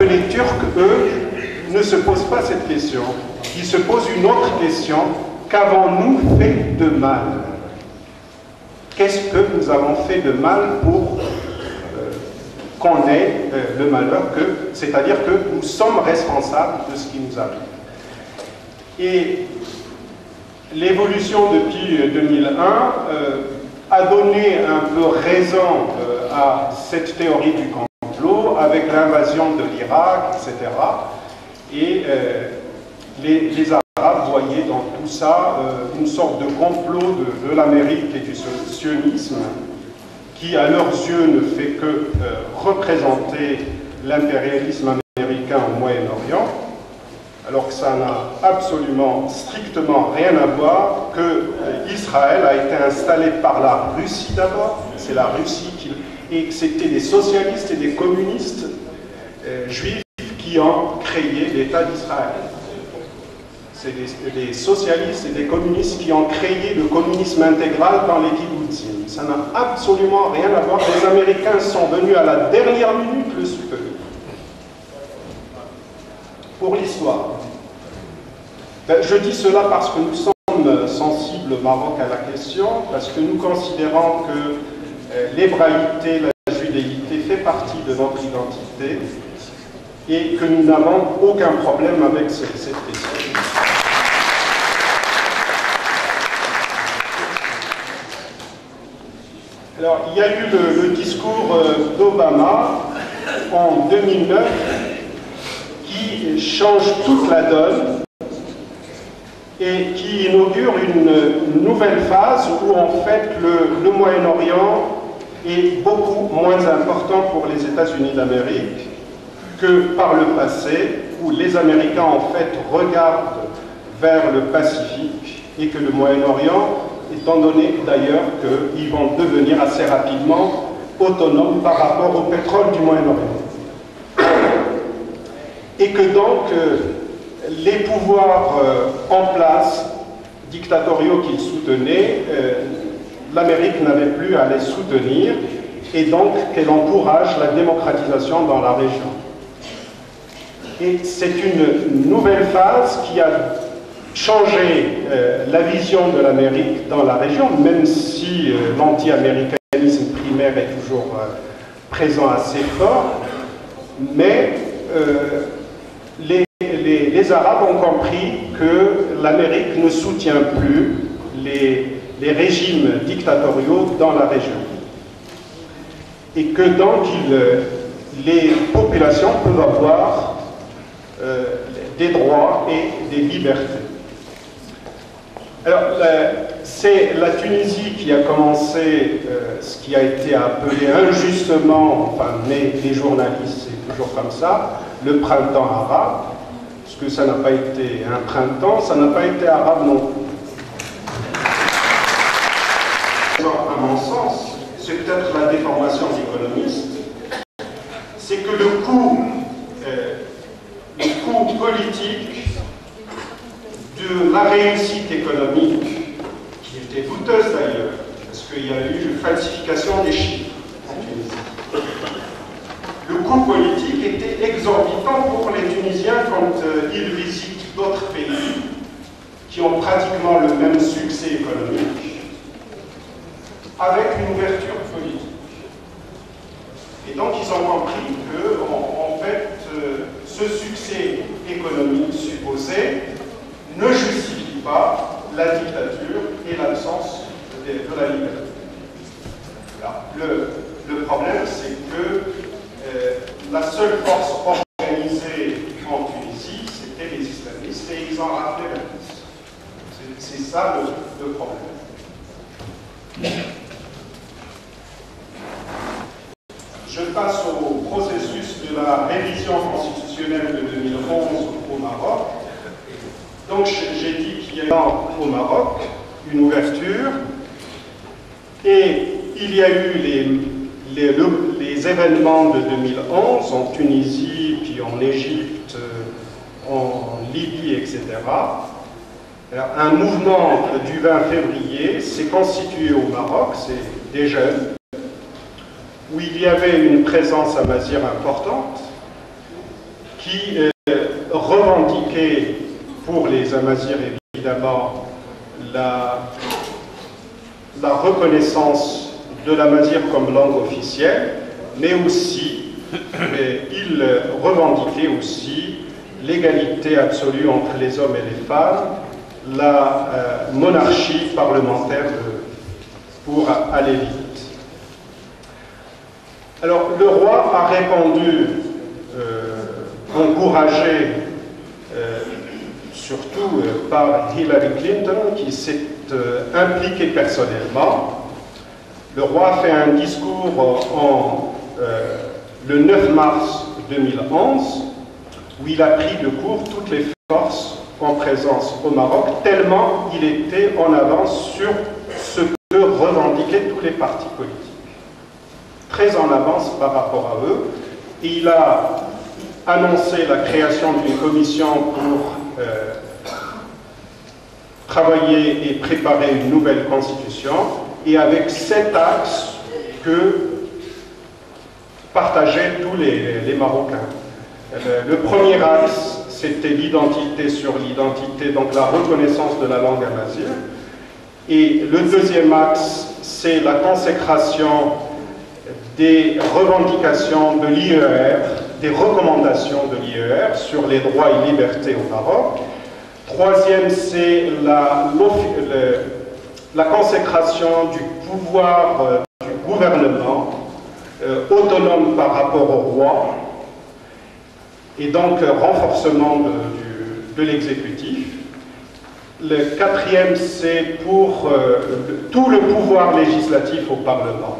Les Turcs, eux, ne se posent pas cette question. Ils se posent une autre question. Qu'avons-nous fait de mal? Qu'est-ce que nous avons fait de mal pour qu'on ait le malheur, c'est-à-dire que nous sommes responsables de ce qui nous arrive. Et l'évolution depuis 2001 a donné un peu raison à cette théorie du complot avec l'invasion de l'Irak, etc. Et les Arabes voyaient dans tout ça une sorte de complot de l'Amérique et du sionisme qui, à leurs yeux, ne fait que représenter l'impérialisme américain au Moyen-Orient, alors que ça n'a absolument, strictement rien à voir, que Israël a été installé par la Russie d'abord, c'est la Russie et que c'était des socialistes et des communistes juifs qui ont créé l'État d'Israël. C'est des socialistes et des communistes qui ont créé le communisme intégral dans les kibbutzim. Ça n'a absolument rien à voir. Les Américains sont venus à la dernière minute le soutenir. Pour l'histoire. Je dis cela parce que nous sommes sensibles au Maroc à la question, parce que nous considérons que l'hébraïté, la judéité fait partie de notre identité et que nous n'avons aucun problème avec cette question. Alors, il y a eu le discours d'Obama en 2009 qui change toute la donne et qui inaugure une nouvelle phase où en fait le Moyen-Orient est beaucoup moins important pour les États-Unis d'Amérique que par le passé, où les Américains en fait regardent vers le Pacifique et que le Moyen-Orient, étant donné d'ailleurs qu'ils vont devenir assez rapidement autonomes par rapport au pétrole du Moyen-Orient. Et que donc les pouvoirs en place, dictatoriaux qu'ils soutenaient, l'Amérique n'avait plus à les soutenir et donc qu'elle encourage la démocratisation dans la région. Et c'est une nouvelle phase qui a changé la vision de l'Amérique dans la région, même si l'anti-américanisme primaire est toujours présent assez fort, mais les Arabes ont compris que l'Amérique ne soutient plus les régimes dictatoriaux dans la région. Et que donc les populations peuvent avoir des droits et des libertés. Alors, c'est la Tunisie qui a commencé ce qui a été appelé injustement, enfin, mais les journalistes, c'est toujours comme ça, le printemps arabe, parce que ça n'a pas été un printemps, ça n'a pas été arabe non plus. À mon sens, c'est peut-être la déformation d'économiste, c'est que le coût politique de la réussite économique, qui était douteuse d'ailleurs, parce qu'il y a eu une falsification des chiffres en Tunisie. Le coût politique était exorbitant pour les Tunisiens quand ils visitent d'autres pays qui ont pratiquement le même succès économique, avec une ouverture politique. Et donc ils ont compris que, en fait, ce succès économique supposé ne justifie pas la dictature et l'absence de la liberté. Alors, le problème, c'est que la seule force organisée en Tunisie, c'était les islamistes, et ils en rappelaient la plus. C'est ça le problème. Je passe au processus de la révision constitutionnelle de 2011 au Maroc. Donc j'ai dit qu'il y a eu au Maroc une ouverture et il y a eu les événements de 2011 en Tunisie, puis en Égypte, en Libye, etc. Alors, un mouvement du 20 février s'est constitué au Maroc, c'est des jeunes, où il y avait une présence amazigh importante, qui revendiquait pour les Amazirs évidemment la reconnaissance de l'amazigh comme langue officielle, mais aussi, il revendiquait aussi l'égalité absolue entre les hommes et les femmes, la monarchie parlementaire pour aller vite. Alors, le roi a répondu, encouragé surtout par Hillary Clinton, qui s'est impliquée personnellement. Le roi a fait un discours le 9 mars 2011, où il a pris de court toutes les forces en présence au Maroc, tellement il était en avance sur ce que revendiquaient tous les partis politiques. Très en avance par rapport à eux. Et il a annoncé la création d'une commission pour travailler et préparer une nouvelle constitution, et avec 7 axes que partageaient tous les Marocains. Le premier axe, c'était l'identité sur l'identité, donc la reconnaissance de la langue amazigh. Et le deuxième axe, c'est la consécration des revendications de l'IER, des recommandations de l'IER sur les droits et libertés au Maroc. Troisième, c'est la consécration du pouvoir du gouvernement autonome par rapport au roi, et donc renforcement de l'exécutif. Le quatrième, c'est pour tout le pouvoir législatif au Parlement.